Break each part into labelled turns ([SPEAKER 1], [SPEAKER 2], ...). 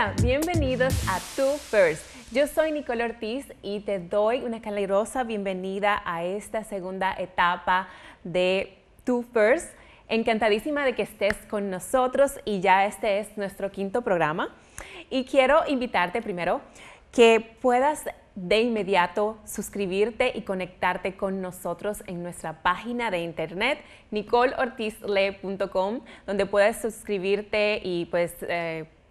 [SPEAKER 1] Hola, bienvenidos a Tú First. Yo soy Nicole Ortiz y te doy una calurosa bienvenida a esta segunda etapa de Tú First. Encantadísima de que estés con nosotros y ya este es nuestro quinto programa. Y quiero invitarte primero que puedas de inmediato suscribirte y conectarte con nosotros en nuestra página de internet nicoleortizle.com, donde puedes suscribirte y pues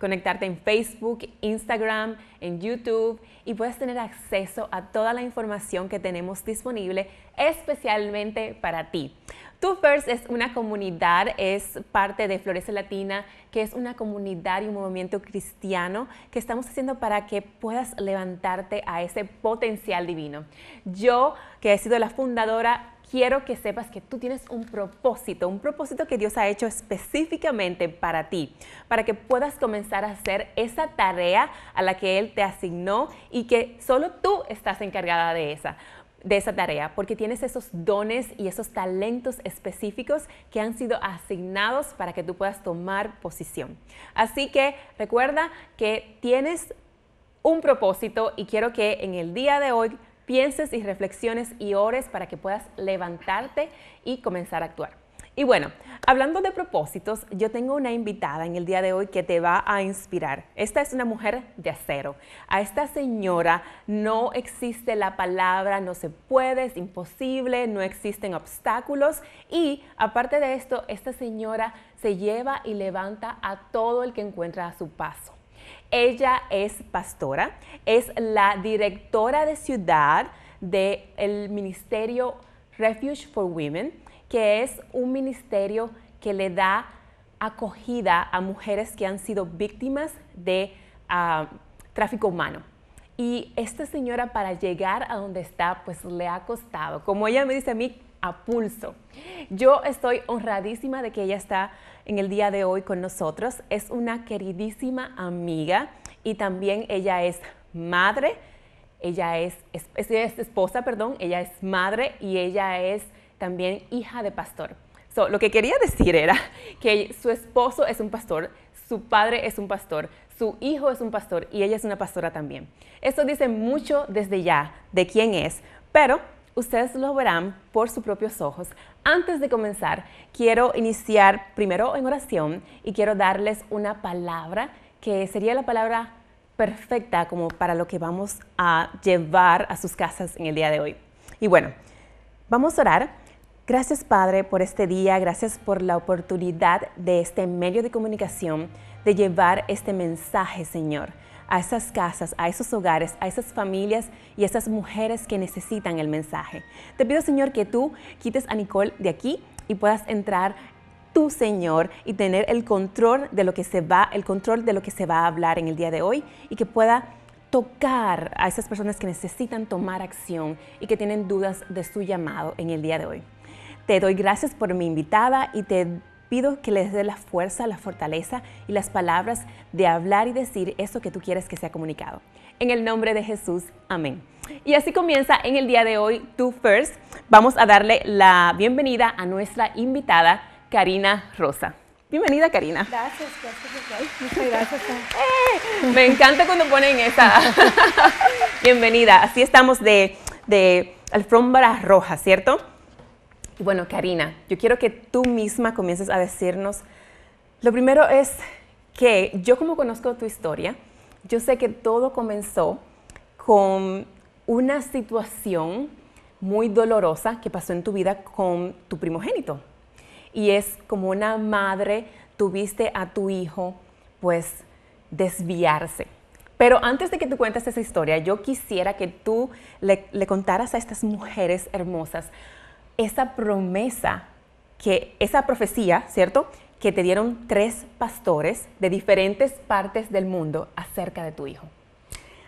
[SPEAKER 1] conectarte en Facebook, Instagram, en YouTube y puedes tener acceso a toda la información que tenemos disponible especialmente para ti. Tú First es una comunidad, es parte de Florece Latina, que es una comunidad y un movimiento cristiano que estamos haciendo para que puedas levantarte a ese potencial divino. Yo, que he sido la fundadora, quiero que sepas que tú tienes un propósito que Dios ha hecho específicamente para ti, para que puedas comenzar a hacer esa tarea a la que Él te asignó y que solo tú estás encargada de esa tarea, porque tienes esos dones y esos talentos específicos que han sido asignados para que tú puedas tomar posición. Así que recuerda que tienes un propósito y quiero que en el día de hoy pienses y reflexiones y ores para que puedas levantarte y comenzar a actuar. Y bueno, hablando de propósitos, yo tengo una invitada en el día de hoy que te va a inspirar. Esta es una mujer de acero. A esta señora no existe la palabra no se puede, es imposible, no existen obstáculos y aparte de esto, esta señora se lleva y levanta a todo el que encuentra a su paso. Ella es pastora, es la directora de ciudad del ministerio Refuge for Women, que es un ministerio que le da acogida a mujeres que han sido víctimas de tráfico humano. Y esta señora, para llegar a donde está, pues le ha costado, como ella me dice a mí, a pulso. Yo estoy honradísima de que ella está en el día de hoy con nosotros. Es una queridísima amiga y también ella es madre, ella es esposa, perdón, ella es madre y ella es también hija de pastor. Lo que quería decir era que su esposo es un pastor, su padre es un pastor, su hijo es un pastor y ella es una pastora también. Eso dice mucho desde ya de quién es, pero ustedes lo verán por sus propios ojos. Antes de comenzar, quiero iniciar primero en oración y quiero darles una palabra que sería la palabra perfecta como para lo que vamos a llevar a sus casas en el día de hoy. Y bueno, vamos a orar. Gracias, Padre, por este día, gracias por la oportunidad de este medio de comunicación, de llevar este mensaje, Señor, a esas casas, a esos hogares, a esas familias y a esas mujeres que necesitan el mensaje. Te pido, Señor, que tú quites a Nicole de aquí y puedas entrar tú, Señor, y tener el control de lo que se va a hablar en el día de hoy y que pueda tocar a esas personas que necesitan tomar acción y que tienen dudas de su llamado en el día de hoy. Te doy gracias por mi invitada y te pido que les dé la fuerza, la fortaleza y las palabras de hablar y decir eso que tú quieres que sea comunicado. En el nombre de Jesús, amén. Y así comienza en el día de hoy Tú First. Vamos a darle la bienvenida a nuestra invitada, Karina Rosa. Bienvenida, Karina.
[SPEAKER 2] Gracias, muchas gracias.
[SPEAKER 1] Me encanta cuando ponen esa bienvenida. Así estamos de alfombra roja, ¿cierto? Y bueno, Karina, yo quiero que tú misma comiences a decirnos, lo primero es que yo como conozco tu historia, yo sé que todo comenzó con una situación muy dolorosa que pasó en tu vida con tu primogénito. Y es como una madre, tuviste a tu hijo, pues, desviarse. Pero antes de que tú cuentes esa historia, yo quisiera que tú le contaras a estas mujeres hermosas esa promesa, esa profecía, ¿cierto?, que te dieron 3 pastores de diferentes partes del mundo acerca de tu hijo.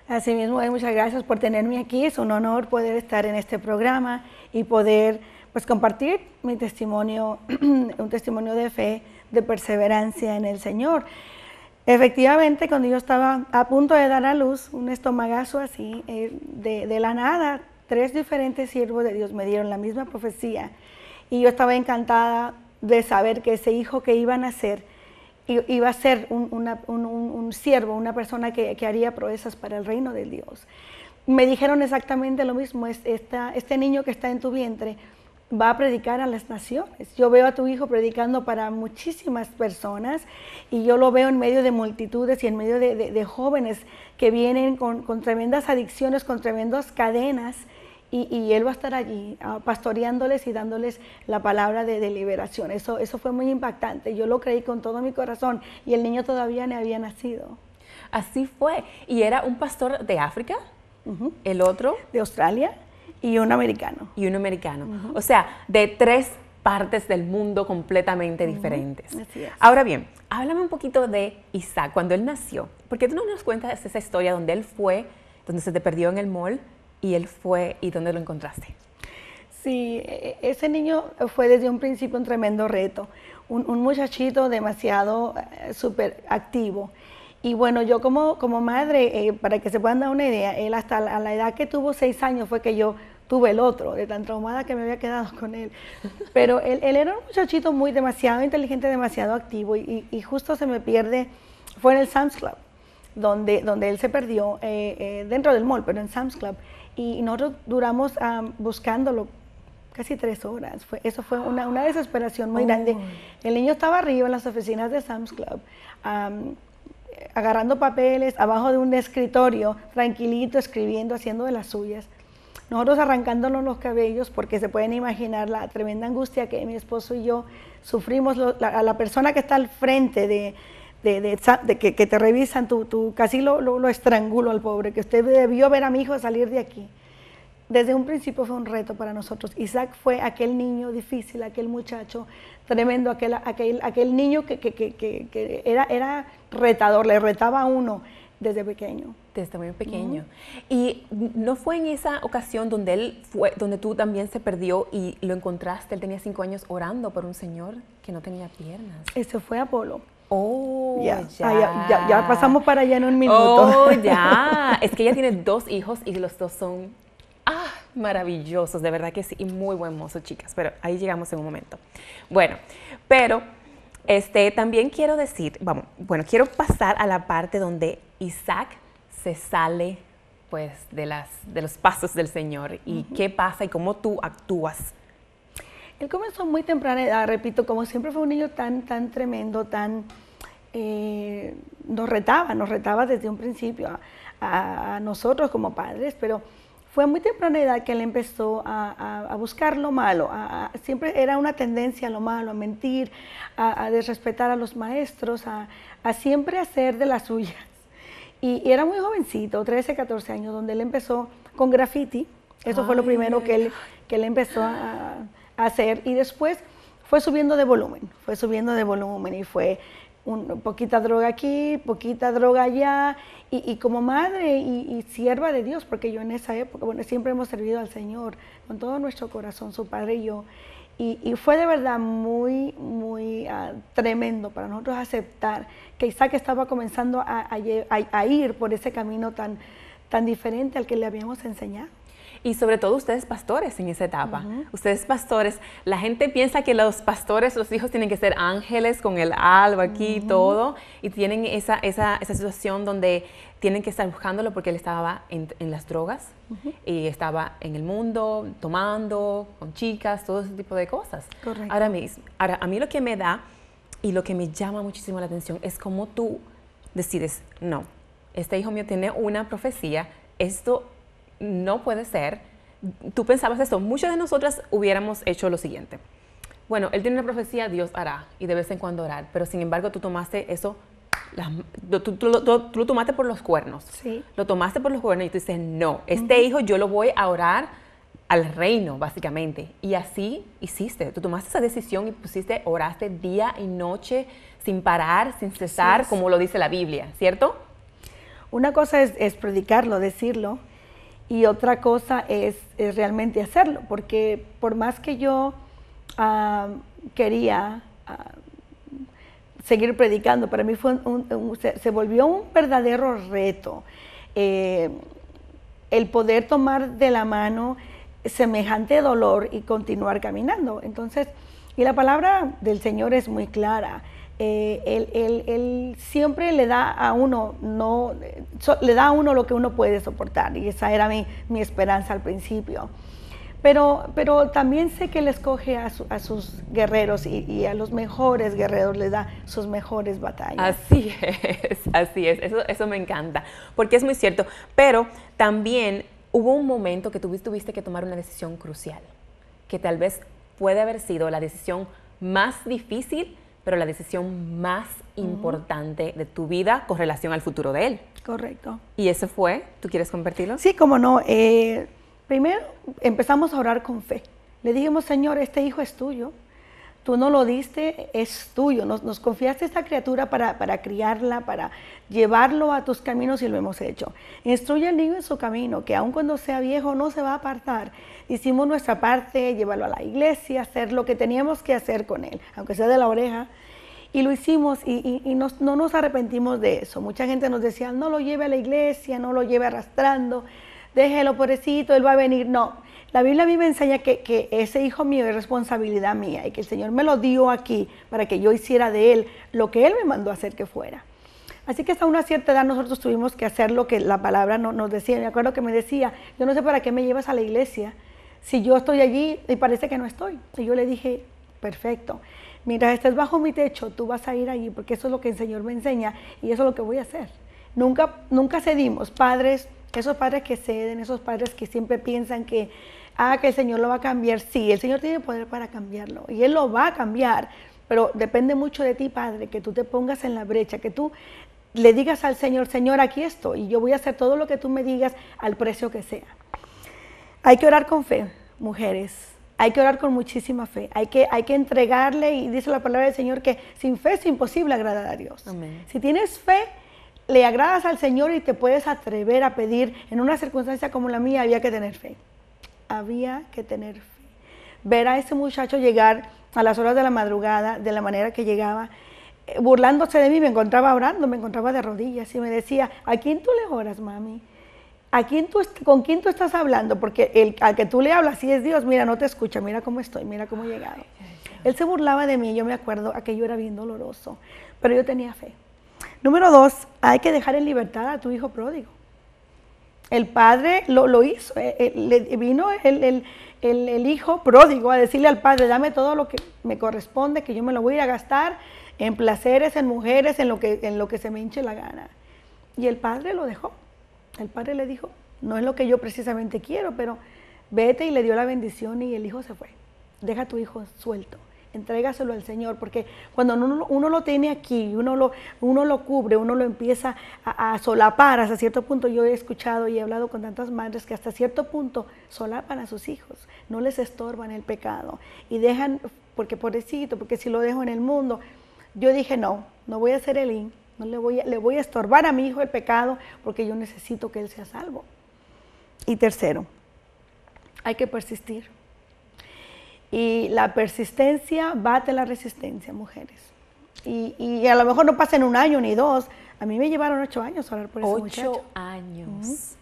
[SPEAKER 2] Así mismo, muchas gracias por tenerme aquí. Es un honor poder estar en este programa y poder pues, compartir mi testimonio, un testimonio de fe, de perseverancia en el Señor. Efectivamente, cuando yo estaba a punto de dar a luz, un estomagazo así, de la nada, 3 diferentes siervos de Dios me dieron la misma profecía y yo estaba encantada de saber que ese hijo que iba a nacer iba a ser un siervo, una persona que haría proezas para el reino de Dios. Me dijeron exactamente lo mismo, este niño que está en tu vientre va a predicar a las naciones. Yo veo a tu hijo predicando para muchísimas personas y yo lo veo en medio de multitudes y en medio de jóvenes que vienen con tremendas adicciones, con tremendas cadenas, y él va a estar allí pastoreándoles y dándoles la palabra de liberación. Eso fue muy impactante. Yo lo creí con todo mi corazón y el niño todavía no había nacido.
[SPEAKER 1] Así fue. ¿Y era un pastor de África? ¿El otro?
[SPEAKER 2] De Australia y un americano.
[SPEAKER 1] Y un americano. O sea, de 3 partes del mundo completamente diferentes.
[SPEAKER 2] Así es.
[SPEAKER 1] Ahora bien, háblame un poquito de Isaac, cuando él nació. ¿Por qué tú no nos cuentas esa historia donde él fue, donde se te perdió en el mall, y él fue, y dónde lo encontraste?
[SPEAKER 2] Sí, ese niño fue desde un principio un tremendo reto. Un muchachito demasiado súper activo. Y bueno, yo como madre, para que se puedan dar una idea, él hasta la edad que tuvo 6 años fue que yo tuve el otro, de tan traumada que me había quedado con él. Pero él era un muchachito demasiado inteligente, demasiado activo, y justo se me pierde, fue en el Sam's Club, donde él se perdió, dentro del mall, pero en Sam's Club. Y nosotros duramos buscándolo casi 3 horas. Eso fue una desesperación muy grande. El niño estaba arriba en las oficinas de Sam's Club, agarrando papeles, abajo de un escritorio, tranquilito, escribiendo, haciendo de las suyas. Nosotros arrancándonos los cabellos, porque se pueden imaginar la tremenda angustia que mi esposo y yo sufrimos. A la persona que está al frente de que te revisan, casi lo estrangulo al pobre, que usted debió ver a mi hijo salir de aquí. Desde un principio fue un reto para nosotros. Isaac fue aquel niño difícil, aquel muchacho tremendo, aquel niño que era retador, le retaba a uno desde pequeño.
[SPEAKER 1] Desde muy pequeño. ¿Y no fue en esa ocasión donde tú también se perdió y lo encontraste? Él tenía 5 años orando por un señor que no tenía piernas.
[SPEAKER 2] Ese fue Apolo.
[SPEAKER 1] Oh,
[SPEAKER 2] ya pasamos para allá en un minuto.
[SPEAKER 1] Oh, ya. Es que ella tiene 2 hijos y los 2 son maravillosos, de verdad que sí, y muy buen mozo, chicas, pero ahí llegamos en un momento. Bueno, pero también quiero decir, quiero pasar a la parte donde Isaac se sale pues de los pasos del Señor y qué pasa y cómo tú actúas.
[SPEAKER 2] Él comenzó muy temprana edad, repito, como siempre fue un niño tan tremendo, nos retaba desde un principio a nosotros como padres, pero fue a muy temprana edad que él empezó a buscar lo malo, siempre era una tendencia a lo malo, a mentir, a desrespetar a los maestros, a siempre hacer de las suyas. Y era muy jovencito, 13, 14 años, donde él empezó con graffiti. Eso fue lo primero que él empezó a hacer, y después fue subiendo de volumen y fue poquita droga aquí, poquita droga allá, y como madre y sierva de Dios, porque yo en esa época, siempre hemos servido al Señor con todo nuestro corazón, su padre y yo, y fue de verdad muy tremendo para nosotros aceptar que Isaac estaba comenzando a ir por ese camino tan diferente al que le habíamos enseñado.
[SPEAKER 1] Y sobre todo ustedes pastores en esa etapa. Ustedes pastores, la gente piensa que los pastores, los hijos tienen que ser ángeles con el alba aquí y todo, y tienen esa situación donde tienen que estar buscándolo porque él estaba en las drogas y estaba en el mundo, tomando, con chicas, todo ese tipo de cosas.
[SPEAKER 2] Correcto.
[SPEAKER 1] Ahora, a mí lo que me da y lo que me llama muchísimo la atención es cómo tú decides, no, este hijo mío tiene una profecía, esto no puede ser. Tú pensabas esto, muchas de nosotras hubiéramos hecho lo siguiente. Bueno, él tiene una profecía, Dios hará, y de vez en cuando orar, pero sin embargo tú tomaste eso, tú lo tomaste por los cuernos.
[SPEAKER 2] Sí.
[SPEAKER 1] Lo tomaste por los cuernos y tú dices, no, este hijo yo lo voy a orar al reino, básicamente. Y así hiciste, tú tomaste esa decisión y oraste día y noche, sin parar, sin cesar, como lo dice la Biblia, ¿cierto?
[SPEAKER 2] Una cosa es predicarlo, decirlo, y otra cosa es realmente hacerlo, porque por más que yo quería seguir predicando, para mí se volvió un verdadero reto el poder tomar de la mano semejante dolor y continuar caminando. Entonces, y la palabra del Señor es muy clara. él siempre le da a uno, le da a uno lo que uno puede soportar, y esa era mi esperanza al principio. Pero también sé que Él escoge a sus guerreros y a los mejores guerreros les da sus mejores batallas.
[SPEAKER 1] Así es, eso me encanta, porque es muy cierto, pero también hubo un momento que tuviste que tomar una decisión crucial, que tal vez puede haber sido la decisión más difícil, pero la decisión más importante de tu vida con relación al futuro de Él.
[SPEAKER 2] Correcto.
[SPEAKER 1] ¿Y eso fue? ¿Tú quieres compartirlo?
[SPEAKER 2] Sí, cómo no. Primero empezamos a orar con fe. Le dijimos, Señor, este hijo es tuyo. Tú no lo diste, es tuyo. Nos confiaste esta criatura para criarla, para llevarlo a tus caminos, y lo hemos hecho. Instruye al niño en su camino, que aun cuando sea viejo no se va a apartar. Hicimos nuestra parte, llevarlo a la iglesia, hacer lo que teníamos que hacer con él, aunque sea de la oreja. Y lo hicimos y no nos arrepentimos de eso. Mucha gente nos decía, no lo lleve a la iglesia, no lo lleve arrastrando, déjelo, pobrecito, él va a venir. No, la Biblia a mí me enseña que ese hijo mío es responsabilidad mía y que el Señor me lo dio aquí para que yo hiciera de él lo que Él me mandó a hacer que fuera. Así que hasta una cierta edad nosotros tuvimos que hacer lo que la palabra nos decía. Me acuerdo que me decía, yo no sé para qué me llevas a la iglesia si yo estoy allí y parece que no estoy. Y yo le dije, perfecto, mientras estés bajo mi techo, tú vas a ir allí, porque eso es lo que el Señor me enseña y eso es lo que voy a hacer. Nunca cedimos, padres. Esos padres que ceden, esos padres que siempre piensan que el Señor lo va a cambiar. Sí, el Señor tiene poder para cambiarlo y Él lo va a cambiar, pero depende mucho de ti, padre, que tú te pongas en la brecha, que tú le digas al Señor, Señor, aquí estoy y yo voy a hacer todo lo que tú me digas al precio que sea. Hay que orar con fe, mujeres. Hay que orar con muchísima fe. Hay que entregarle, y dice la palabra del Señor que sin fe es imposible agradar a Dios.
[SPEAKER 1] Amén.
[SPEAKER 2] Si tienes fe, le agradas al Señor y te puedes atrever a pedir. En una circunstancia como la mía había que tener fe. Había que tener fe. Ver a ese muchacho llegar a las horas de la madrugada, de la manera que llegaba, burlándose de mí, me encontraba orando, me encontraba de rodillas y me decía, ¿a quién tú le oras, mami? ¿Con quién tú estás hablando? Porque al que tú le hablas, sí es Dios, mira, no te escucha, mira cómo estoy, mira cómo he llegado. Él se burlaba de mí, yo me acuerdo, aquello era bien doloroso, pero yo tenía fe. Número 2, hay que dejar en libertad a tu hijo pródigo. El padre lo hizo, vino el hijo pródigo a decirle al padre, dame todo lo que me corresponde, que yo me lo voy a ir a gastar en placeres, en mujeres, en lo que se me hinche la gana. Y el padre lo dejó. El padre le dijo, no es lo que yo precisamente quiero, pero vete, y le dio la bendición y el hijo se fue. Deja a tu hijo suelto. Entrégaselo al Señor, porque cuando uno lo tiene aquí, uno lo cubre, uno lo empieza a solapar hasta cierto punto. Yo he escuchado y he hablado con tantas madres que hasta cierto punto solapan a sus hijos, no les estorban el pecado y dejan, porque pobrecito, porque si lo dejo en el mundo. Yo dije, no voy a hacer no le voy a estorbar a mi hijo el pecado, porque yo necesito que él sea salvo. Y tercero, hay que persistir. Y la persistencia bate la resistencia, mujeres. Y a lo mejor no pasa en 1 año ni 2. A mí me llevaron 8 años a orar por ese muchacho.
[SPEAKER 1] 8 años.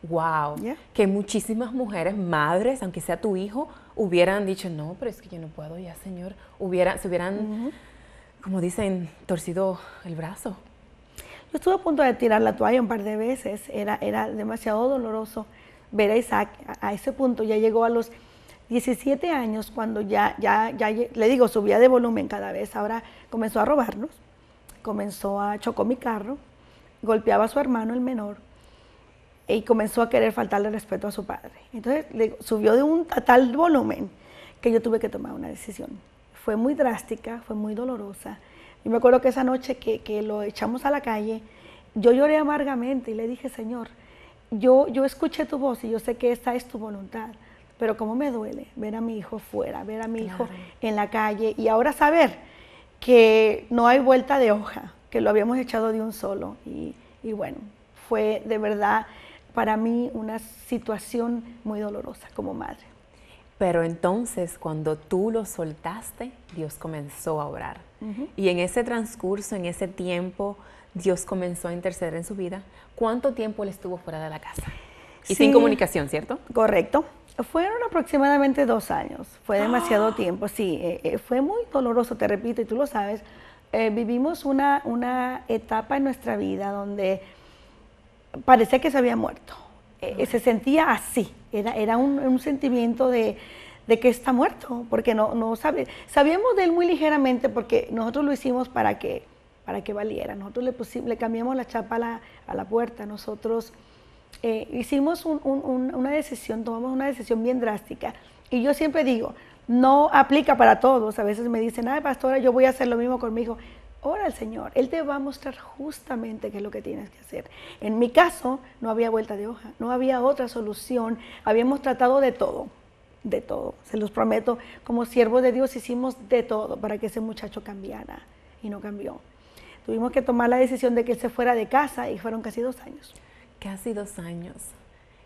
[SPEAKER 1] Wow. Yeah. Que muchísimas mujeres, madres, aunque sea tu hijo, hubieran dicho, no, pero es que yo no puedo ya, Señor. Se hubieran, como dicen, torcido el brazo.
[SPEAKER 2] Yo estuve a punto de tirar la toalla un par de veces. Era demasiado doloroso ver a Isaac a ese punto. Ya llegó a los 17 años, cuando ya le digo, subía de volumen cada vez. Ahora comenzó a robarnos, chocó mi carro, golpeaba a su hermano, el menor, y comenzó a querer faltarle respeto a su padre. Entonces subió a tal volumen que yo tuve que tomar una decisión. Fue muy drástica, fue muy dolorosa. Yo me acuerdo que esa noche que lo echamos a la calle, yo lloré amargamente y le dije, Señor, yo escuché tu voz y yo sé que esta es tu voluntad. Pero cómo me duele ver a mi hijo fuera, ver a mi hijo en la calle, y ahora saber que no hay vuelta de hoja, que lo habíamos echado de un solo. Y bueno, fue de verdad para mí una situación muy dolorosa como madre.
[SPEAKER 1] Pero entonces, cuando tú lo soltaste, Dios comenzó a orar. Y en ese transcurso, en ese tiempo, Dios comenzó a interceder en su vida. ¿Cuánto tiempo él estuvo fuera de la casa? Y sin comunicación, ¿cierto?
[SPEAKER 2] Correcto. Fueron aproximadamente 2 años, fue demasiado tiempo, sí, fue muy doloroso, te repito, y tú lo sabes. vivimos una etapa en nuestra vida donde parecía que se había muerto. Se sentía así, era un sentimiento de que está muerto, porque no sabíamos de él muy ligeramente porque nosotros lo hicimos para que valiera. Nosotros le cambiamos la chapa a la puerta, nosotros hicimos una decisión, tomamos una decisión bien drástica. Y yo siempre digo, no aplica para todos. A veces me dicen, ay, pastora, yo voy a hacer lo mismo con mi hijo. Ora al Señor, Él te va a mostrar justamente qué es lo que tienes que hacer. En mi caso, no había vuelta de hoja, no había otra solución. Habíamos tratado de todo, se los prometo. Como siervos de Dios hicimos de todo para que ese muchacho cambiara y no cambió. Tuvimos que tomar la decisión de que él se fuera de casa y fueron casi 2 años.
[SPEAKER 1] Casi 2 años.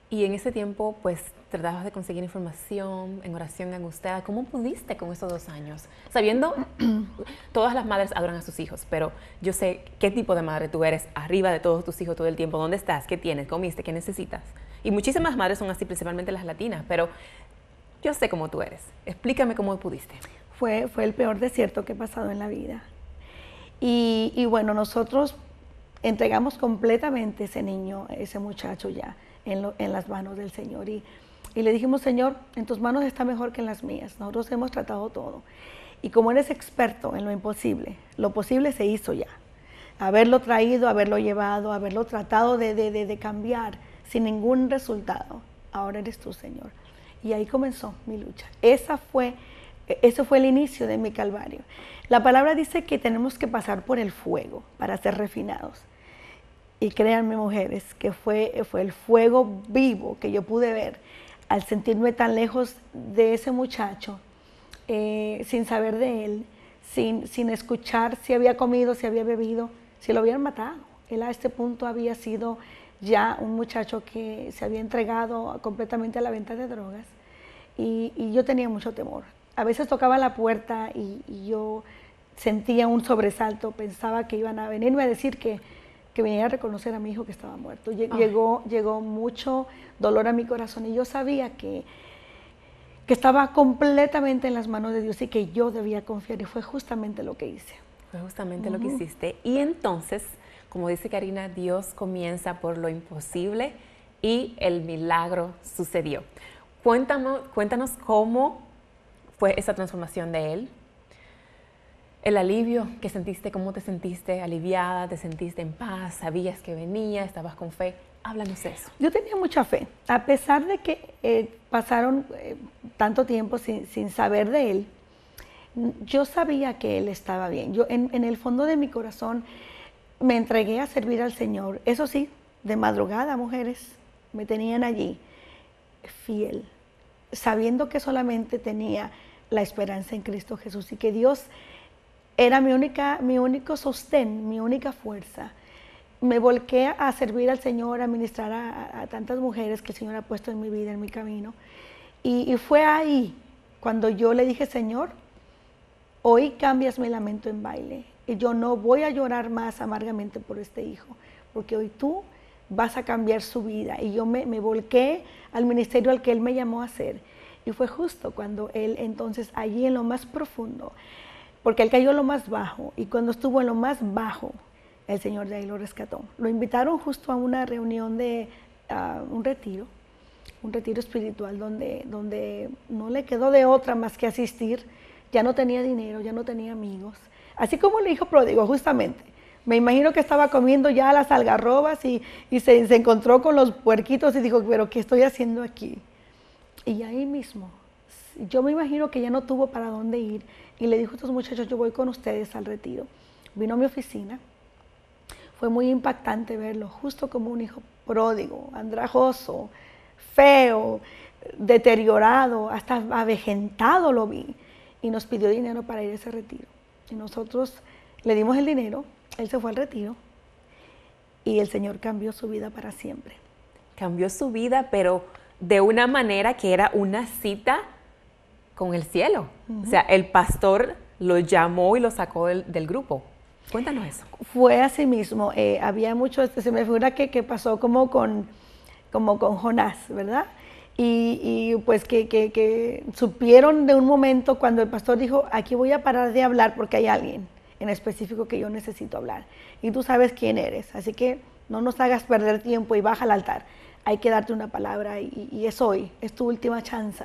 [SPEAKER 1] Y en ese tiempo, pues, tratabas de conseguir información, en oración angustiada. ¿Cómo pudiste con esos 2 años? Sabiendo, todas las madres adoran a sus hijos, pero yo sé qué tipo de madre tú eres, arriba de todos tus hijos todo el tiempo. ¿Dónde estás? ¿Qué tienes? ¿Comiste? ¿Qué necesitas? Y muchísimas madres son así, principalmente las latinas, pero yo sé cómo tú eres. Explícame cómo pudiste.
[SPEAKER 2] Fue el peor desierto que he pasado en la vida. Y bueno, nosotros entregamos completamente ese niño, ese muchacho ya en las manos del Señor. Y le dijimos, Señor, en tus manos está mejor que en las mías. Nosotros hemos tratado todo. Y como eres experto en lo posible se hizo ya. Haberlo traído, haberlo llevado, haberlo tratado de cambiar sin ningún resultado. Ahora eres tú, Señor. Y ahí comenzó mi lucha. Ese fue el inicio de mi calvario. La palabra dice que tenemos que pasar por el fuego para ser refinados. Y créanme, mujeres, que fue el fuego vivo que yo pude ver al sentirme tan lejos de ese muchacho, sin saber de él, sin escuchar si había comido, si había bebido, si lo habían matado. Él a este punto había sido ya un muchacho que se había entregado completamente a la venta de drogas y yo tenía mucho temor. A veces tocaba la puerta y yo sentía un sobresalto, pensaba que iban a venirme a decir que viniera a reconocer a mi hijo que estaba muerto. Llegó mucho dolor a mi corazón y yo sabía que estaba completamente en las manos de Dios y que yo debía confiar y fue justamente lo que hice.
[SPEAKER 1] Fue justamente lo que hiciste. Y entonces, como dice Karina, Dios comienza por lo imposible y el milagro sucedió. Cuéntanos cómo fue esa transformación de él. El alivio que sentiste, ¿cómo te sentiste? ¿Aliviada? ¿Te sentiste en paz? ¿Sabías que venía? ¿Estabas con fe? Háblanos de eso.
[SPEAKER 2] Yo tenía mucha fe. A pesar de que pasaron tanto tiempo sin saber de él, yo sabía que él estaba bien. Yo en el fondo de mi corazón me entregué a servir al Señor. Eso sí, de madrugada, mujeres, me tenían allí, fiel, sabiendo que solamente tenía la esperanza en Cristo Jesús y que Dios era mi único sostén, mi única fuerza. Me volqué a servir al Señor, a ministrar a tantas mujeres que el Señor ha puesto en mi vida, en mi camino. Y fue ahí cuando yo le dije, Señor, hoy cambias mi lamento en baile. Y yo no voy a llorar más amargamente por este hijo, porque hoy tú vas a cambiar su vida. Y yo me volqué al ministerio al que Él me llamó a hacer. Y fue justo cuando Él entonces allí en lo más profundo, porque Él cayó en lo más bajo, y cuando estuvo en lo más bajo, el Señor de ahí lo rescató. Lo invitaron justo a una reunión de un retiro espiritual donde no le quedó de otra más que asistir. Ya no tenía dinero, ya no tenía amigos. Así como el hijo pródigo, justamente. Me imagino que estaba comiendo ya las algarrobas y se encontró con los puerquitos y dijo, pero ¿qué estoy haciendo aquí? Y ahí mismo, yo me imagino que ya no tuvo para dónde ir y le dijo a estos muchachos, yo voy con ustedes al retiro. Vino a mi oficina, fue muy impactante verlo, justo como un hijo pródigo, andrajoso, feo, deteriorado, hasta avejentado lo vi. Y nos pidió dinero para ir a ese retiro. Y nosotros le dimos el dinero, él se fue al retiro y el Señor cambió su vida para siempre.
[SPEAKER 1] Cambió su vida, pero de una manera que era una cita con el cielo. O sea, el pastor lo llamó y lo sacó del grupo. Cuéntanos eso.
[SPEAKER 2] Fue así mismo. Había mucho, se me figura que pasó como con Jonás, ¿verdad? Y pues que supieron de un momento cuando el pastor dijo, aquí voy a parar de hablar porque hay alguien en específico que yo necesito hablar. Y tú sabes quién eres, así que no nos hagas perder tiempo y baja al altar. Hay que darte una palabra y es hoy, es tu última chance.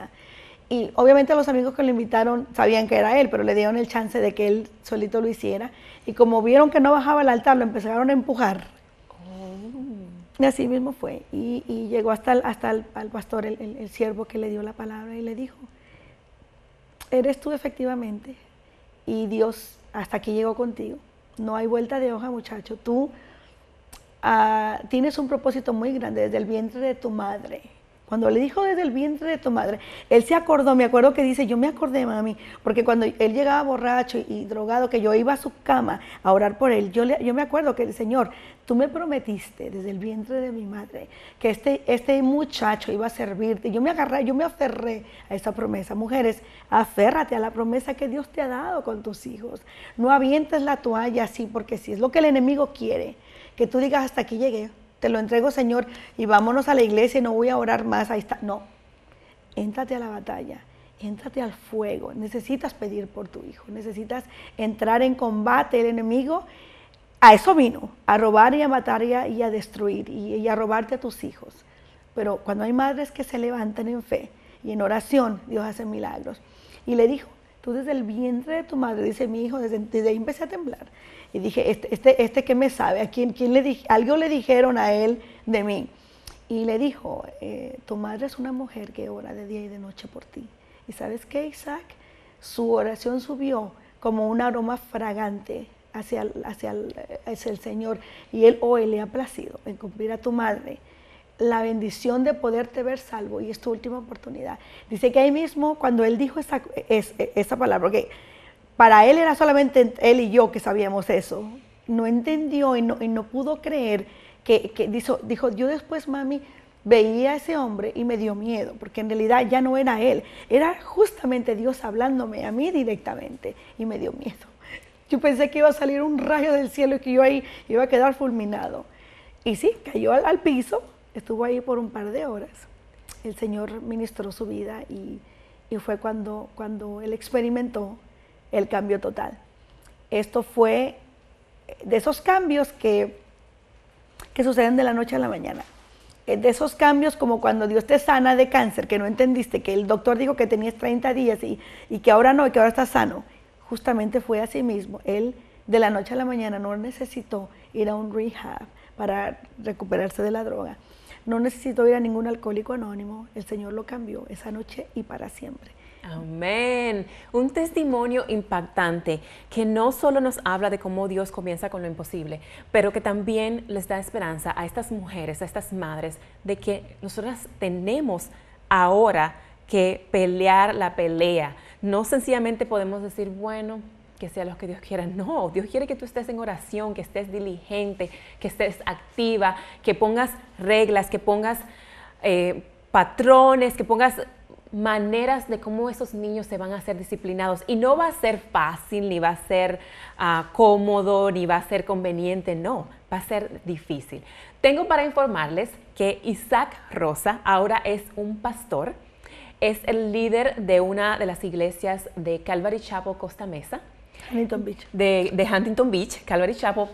[SPEAKER 2] Y obviamente los amigos que lo invitaron sabían que era él, pero le dieron el chance de que él solito lo hiciera. Y como vieron que no bajaba al altar, lo empezaron a empujar. Y así mismo fue. Y llegó hasta el pastor, el siervo que le dio la palabra y le dijo, eres tú efectivamente. Y Dios hasta aquí llegó contigo. No hay vuelta de hoja, muchacho. Tú tienes un propósito muy grande desde el vientre de tu madre. Cuando le dijo desde el vientre de tu madre, él se acordó, me acuerdo que dice, yo me acordé, mami, porque cuando él llegaba borracho y drogado, que yo iba a su cama a orar por él, yo me acuerdo que el Señor, tú me prometiste desde el vientre de mi madre que este muchacho iba a servirte. Yo me aferré a esa promesa. Mujeres, aférrate a la promesa que Dios te ha dado con tus hijos. No avientes la toalla así, porque si es lo que el enemigo quiere, que tú digas hasta aquí llegué. Te lo entrego, Señor, y vámonos a la iglesia y no voy a orar más. Ahí está. No, éntrate a la batalla, éntrate al fuego. Necesitas pedir por tu hijo, necesitas entrar en combate. El enemigo a eso vino, a robar y a matar y a destruir y a robarte a tus hijos. Pero cuando hay madres que se levantan en fe y en oración, Dios hace milagros. Y le dijo, tú desde el vientre de tu madre, dice mi hijo, desde ahí empecé a temblar. Y dije, este ¿qué me sabe? ¿A quién le dije? Algo le dijeron a él de mí. Y le dijo, tu madre es una mujer que ora de día y de noche por ti. ¿Y sabes qué, Isaac? Su oración subió como un aroma fragante hacia el Señor. Y él hoy le ha placido en cumplir a tu madre la bendición de poderte ver salvo. Y es tu última oportunidad. Dice que ahí mismo, cuando él dijo esa palabra, porque para él era solamente él y yo que sabíamos eso. No entendió y no pudo creer que dijo, yo después, mami, veía a ese hombre y me dio miedo, porque en realidad ya no era él, era justamente Dios hablándome a mí directamente y me dio miedo. Yo pensé que iba a salir un rayo del cielo y que yo ahí iba a quedar fulminado. Y sí, cayó al piso, estuvo ahí por un par de horas. El Señor ministró su vida y fue cuando él experimentó el cambio total. Esto fue de esos cambios que suceden de la noche a la mañana. De esos cambios como cuando Dios te sana de cáncer, que no entendiste, que el doctor dijo que tenías 30 días y que ahora no, y que ahora estás sano. Justamente fue así mismo. Él de la noche a la mañana no necesitó ir a un rehab para recuperarse de la droga. No necesitó ir a ningún alcohólico anónimo. El Señor lo cambió esa noche y para siempre.
[SPEAKER 1] Amén. Un testimonio impactante que no solo nos habla de cómo Dios comienza con lo imposible, pero que también les da esperanza a estas mujeres, a estas madres, de que nosotras tenemos ahora que pelear la pelea. No sencillamente podemos decir, bueno, que sea lo que Dios quiera. No, Dios quiere que tú estés en oración, que estés diligente, que estés activa, que pongas reglas, que pongas patrones, que pongas maneras de cómo esos niños se van a ser disciplinados. Y no va a ser fácil, ni va a ser cómodo, ni va a ser conveniente, no, va a ser difícil. Tengo para informarles que Isaac Rosa ahora es un pastor, es el líder de una de las iglesias de Calvary Chapel Costa Mesa.
[SPEAKER 2] Huntington Beach.
[SPEAKER 1] De Huntington Beach, Calvary Chapel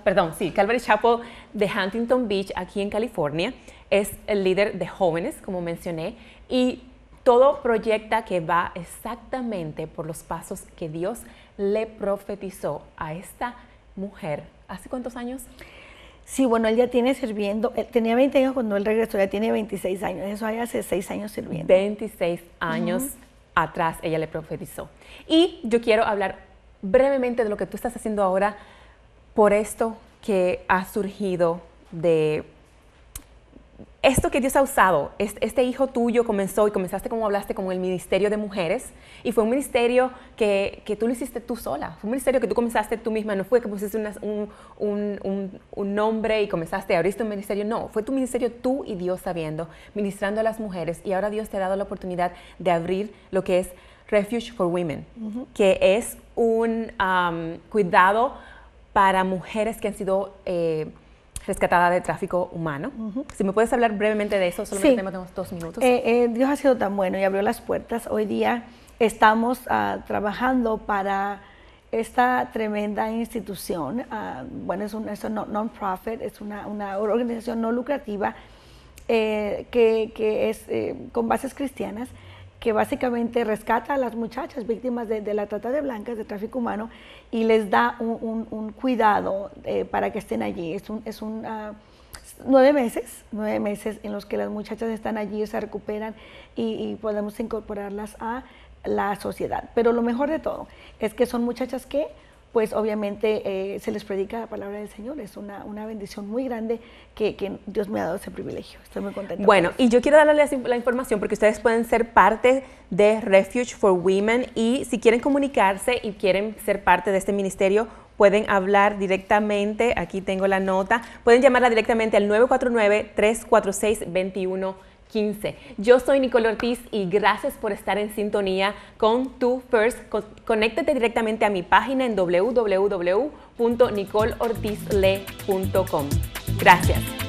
[SPEAKER 1] de Huntington Beach, aquí en California. Es el líder de jóvenes, como mencioné, y todo proyecta que va exactamente por los pasos que Dios le profetizó a esta mujer. ¿Hace cuántos años?
[SPEAKER 2] Sí, bueno, él ya tiene sirviendo, él tenía 20 años cuando él regresó, ya tiene 26 años, eso hay hace 6 años sirviendo.
[SPEAKER 1] 26 años atrás ella le profetizó. Y yo quiero hablar brevemente de lo que tú estás haciendo ahora por esto que ha surgido de esto que Dios ha usado. Este hijo tuyo comenzó y comenzaste, como hablaste, con el ministerio de mujeres, y fue un ministerio que tú lo hiciste tú sola, fue un ministerio que tú comenzaste tú misma, no fue que pusiste un nombre y comenzaste, abriste un ministerio, no, fue tu ministerio tú y Dios sabiendo, ministrando a las mujeres, y ahora Dios te ha dado la oportunidad de abrir lo que es Refuge for Women, que es un cuidado para mujeres que han sido rescatada de tráfico humano. Si me puedes hablar brevemente de eso, solamente tenemos 2 minutos.
[SPEAKER 2] Dios ha sido tan bueno y abrió las puertas. Hoy día estamos trabajando para esta tremenda institución, bueno, es un non-profit, es una organización no lucrativa que es con bases cristianas, que básicamente rescata a las muchachas víctimas de la trata de blancas, de tráfico humano, y les da un cuidado para que estén allí. Es 9 meses en los que las muchachas están allí, se recuperan y podemos incorporarlas a la sociedad. Pero lo mejor de todo es que son muchachas que, pues obviamente se les predica la palabra del Señor. Es una bendición muy grande que Dios me ha dado ese privilegio. Estoy muy contenta.
[SPEAKER 1] Bueno, y yo quiero darles la información porque ustedes pueden ser parte de Refuge for Women, y si quieren comunicarse y quieren ser parte de este ministerio, pueden hablar directamente, aquí tengo la nota, pueden llamarla directamente al 949-346-2115. Yo soy Nicole Ortiz y gracias por estar en sintonía con Tu First. Conéctate directamente a mi página en www.nicoleortizle.com. Gracias.